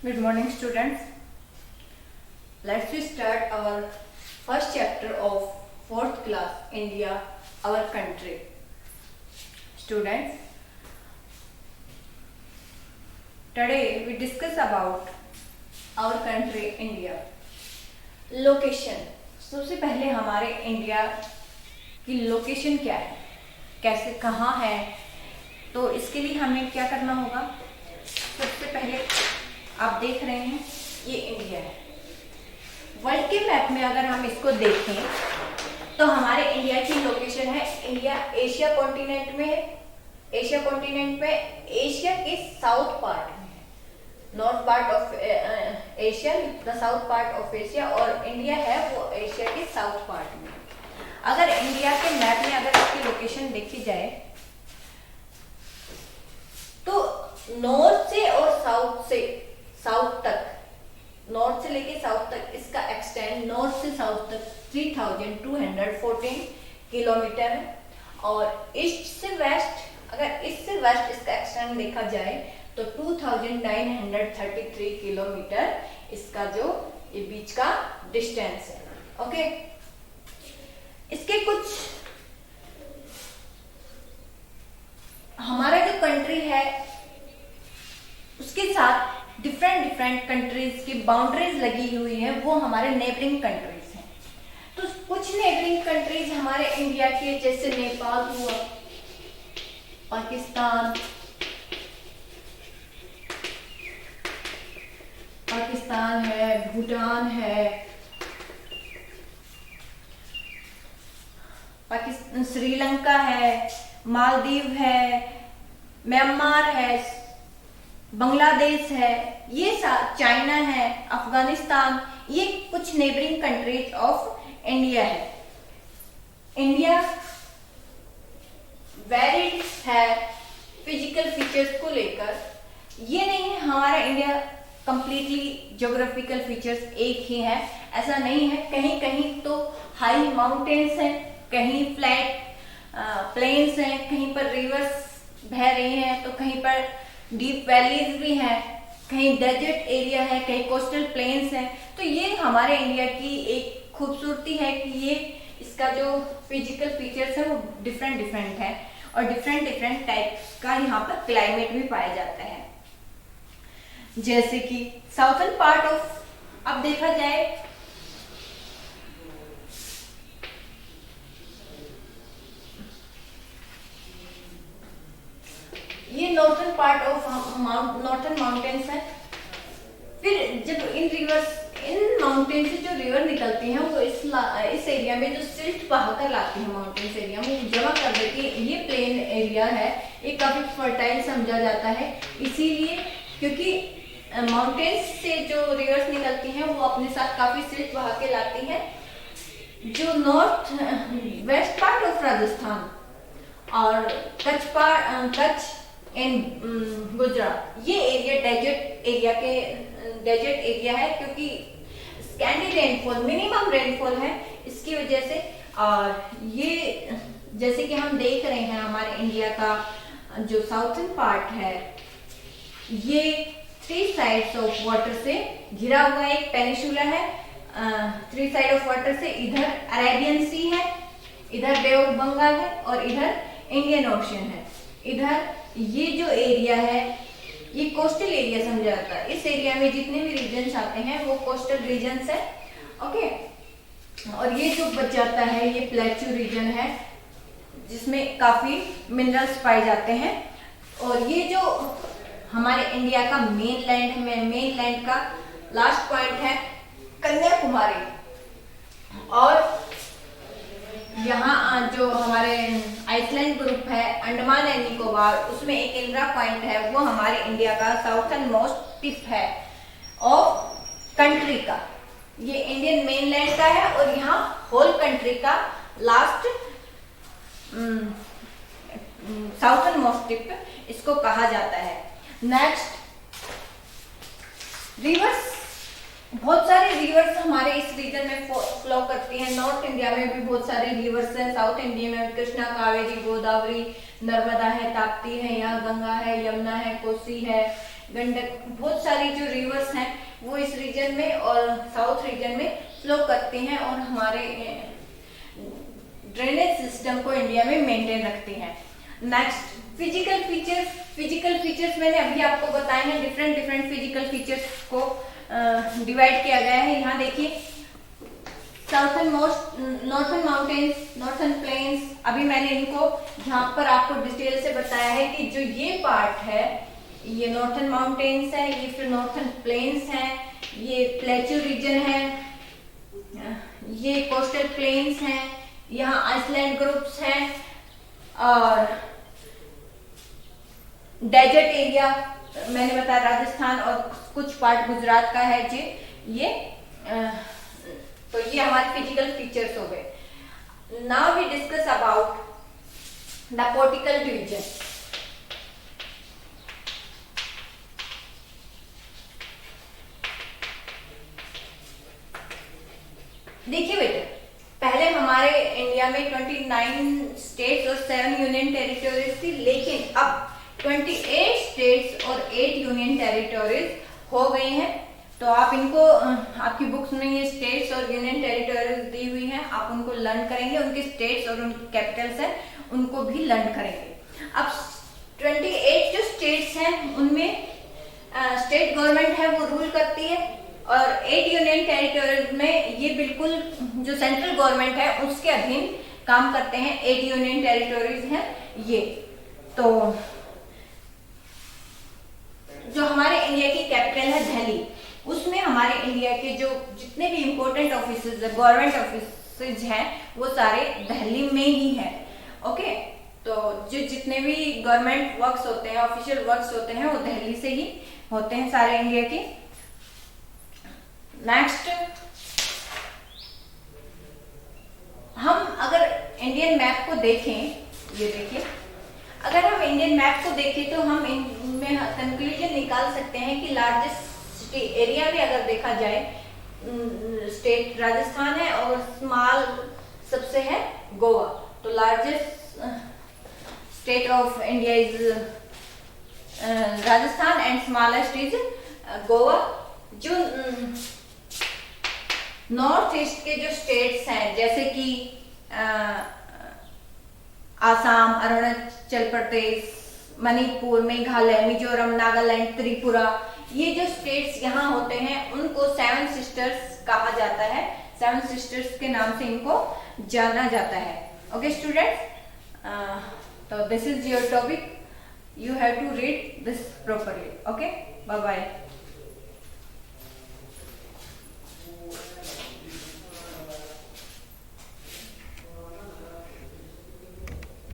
Good morning, students. Let's start our first chapter of fourth class, India, our country. Students, today we discuss about our country, India. Location, सबसे पहले हमारे India की location क्या है, कैसे, कहाँ है, तो इसके लिए हमें क्या करना होगा। सबसे पहले आप देख रहे हैं ये इंडिया है। वर्ल्ड के मैप में अगर हम इसको देखें तो हमारे इंडिया की लोकेशन है, इंडिया एशिया कॉन्टिनेंट में है। एशिया कॉन्टिनेंट में एशिया के साउथ पार्ट में है, north part of Asia, the south part of Asia, और इंडिया है वो एशिया के साउथ पार्ट में। अगर इंडिया के मैप में अगर इसकी लोकेशन देखी जाए तो नॉर्थ से और साउथ तक, नॉर्थ से लेके साउथ तक इसका एक्सटेंड, नॉर्थ से साउथ तक 3214 किलोमीटर है। और ईस्ट से वेस्ट, अगर ईस्ट से वेस्ट इसका एक्सटेंड देखा जाए तो 2933 किलोमीटर इसका जो ये बीच का डिस्टेंस है। ओके, इसके कुछ हमारा जो कंट्री है उसके साथ डिफरेंट कंट्रीज की बाउंड्रीज लगी हुई है, वो हमारे नेबरिंग कंट्रीज हैं। तो कुछ नेबरिंग कंट्रीज हमारे इंडिया के, जैसे नेपाल हुआ, पाकिस्तान है, भूटान है, श्रीलंका है, मालदीव है, म्यांमार है, बांग्लादेश है, ये चाइना है, अफगानिस्तान, ये कुछ नेबरिंग कंट्रीज ऑफ इंडिया है। इंडिया वेरिड है फिजिकल फीचर्स को लेकर। ये नहीं है हमारा इंडिया कंप्लीटली ज्योग्राफिकल फीचर्स एक ही है, ऐसा नहीं है। कहीं कहीं तो हाई माउंटेन्स हैं, कहीं फ्लैट प्लेन्स हैं, कहीं पर रिवर्स बह रही हैं, तो कहीं पर डीप वैलीज भी हैं, कहीं डेजर्ट एरिया है, कहीं कोस्टल प्लेन्स हैं। तो ये हमारे इंडिया की एक खूबसूरती है कि ये इसका जो फिजिकल फीचर्स है वो डिफरेंट है, और डिफरेंट टाइप का यहाँ पर क्लाइमेट भी पाया जाता है। जैसे कि साउथर्न पार्ट ऑफ, अब देखा जाए ये northern part of northern mountains है। फिर जब इन माउंटेन से जो रिवर निकलती हैं वो इस एरिया में जो सिल्ट बहाकर लाती है, माउंटेन्स एरिया में जमा कर देती है। ये प्लेन एरिया है, ये काफी फर्टाइल समझा जाता है, इसीलिए क्योंकि माउंटेन्स से जो रिवर्स निकलती हैं वो अपने साथ काफी सिल्ट बहा के लाती है। जो north west part of Rajasthan और कच्छ एंड गुजरात, ये एरिया डेजर्ट एरिया है, क्योंकि स्कैंडी रेनफॉल, मिनिमम रेनफॉल है, इसकी वजह से। और ये जैसे कि हम देख रहे हैं हमारे इंडिया का जो साउथर्न पार्ट है, ये 3 साइड्स ऑफ वाटर से घिरा हुआ एक पेनिनसुला है। 3 साइड ऑफ वाटर से, इधर अरेबियन सी है, इधर बे ऑफ बंगाल है, और इधर इंडियन ओशन है। इधर ये जो एरिया है ये कोस्टल एरिया समझा जाता है। इस एरिया में जितने भी रीजन्स आते हैं वो कोस्टल रीजन्स है। ओके, और ये जो बच जाता है ये प्लेट्यू रीजन है, जिसमें काफी मिनरल्स पाए जाते हैं। और ये जो हमारे इंडिया का मेन लैंड का लास्ट पॉइंट है कन्याकुमारी, और यहाँ जो हमारे आइसलैंड ग्रुप है, अंडमान एंड निकोबार, उसमें एक इंदिरा पॉइंट है, वो हमारे इंडिया का साउथर्न मोस्ट टिप है ऑफ कंट्री का। ये इंडियन मेनलैंड का है, और यहाँ होल कंट्री का लास्ट साउथर्न मोस्ट टिप इसको कहा जाता है। नेक्स्ट, रिवर्स, बहुत सारे रिवर्स हमारे इस रीजन में फ्लो करती हैं। नॉर्थ इंडिया में भी बहुत सारे रिवर्स हैं, साउथ इंडिया में कृष्णा, कावेरी, गोदावरी, नर्मदा है, ताप्ती है, यहाँ गंगा है, यमुना है, कोसी है, गंडक, बहुत सारी जो रिवर्स हैं वो इस रीजन में और साउथ रीजन में फ्लो करती हैं और हमारे ड्रेनेज सिस्टम को इंडिया में मेंटेन रखती हैं। Next physical features. Physical features मैंने अभी आपको बताए हैं, डिफरेंट डिफरेंट फिजिकल फीचर्स को डिवाइड किया गया है। यहाँ देखिए southern most, northern mountains, northern plains, अभी मैंने इनको यहाँ पर आपको डिटेल से बताया है कि जो ये पार्ट है ये नॉर्थर्न माउंटेन्स है, ये फिर नॉर्थर्न प्लेन्स है, ये प्लेट्यू रीजन है, ये कोस्टल प्लेन्स हैं, यहाँ आइसलैंड ग्रुप्स हैं और डेजर्ट एरिया मैंने बताया राजस्थान और कुछ पार्ट गुजरात का है जी ये। तो ये हमारे फिजिकल फीचर्स हो गए। Now we discuss about the political division. देखिए बेटा, पहले हमारे इंडिया में 29 स्टेट्स और 7 यूनियन टेरिटोरीज थी, लेकिन अब 28 स्टेट्स और 8 यूनियन टेरिटोरीज हो गई हैं। तो आप इनको, आपकी बुक्स में ये स्टेट्स और यूनियन टेरिटोरीज दी हुई हैं, आप उनको लर्न करेंगे, उनके स्टेट्स और उनकी कैपिटल्स हैं उनको भी लर्न करेंगे। अब 28 जो स्टेट्स हैं उनमें स्टेट गवर्नमेंट है वो रूल करती है और 8 यूनियन टेरिटोरीज में ये बिल्कुल जो सेंट्रल गवर्नमेंट है उसके अधीन काम करते हैं। 8 यूनियन टेरिटोरीज हैं ये। तो जो हमारे इंडिया की कैपिटल है दिल्ली, उसमें हमारे इंडिया के जो जितने भी इम्पोर्टेंट ऑफिसेज, गवर्नमेंट ऑफिसेज हैं वो सारे दिल्ली में ही हैं। ओके, तो जो जितने भी गवर्नमेंट वर्क्स होते हैं, ऑफिशियल वर्क्स होते हैं, वो दिल्ली से ही होते हैं सारे इंडिया के। नेक्स्ट, हम अगर इंडियन मैप को देखें, ये देखिए, अगर हम इंडियन मैप को देखें तो हम इनमें कंक्लूजन निकाल सकते हैं कि लार्जेस्ट सिटी एरिया में अगर देखा जाए स्टेट राजस्थान है और स्मॉल सबसे है गोवा। तो largest state of India is Rajasthan and smallest is Goa. जो नॉर्थ ईस्ट के जो स्टेट्स हैं जैसे कि आसाम, अरुणाचल प्रदेश, मणिपुर, मेघालय, मिजोरम, नागालैंड, त्रिपुरा, ये जो स्टेट्स यहाँ होते हैं उनको 7 सिस्टर्स कहा जाता है। 7 सिस्टर्स के नाम से इनको जाना जाता है। ओके स्टूडेंट्स, तो this is your topic, you have to read this properly. Okay, bye bye.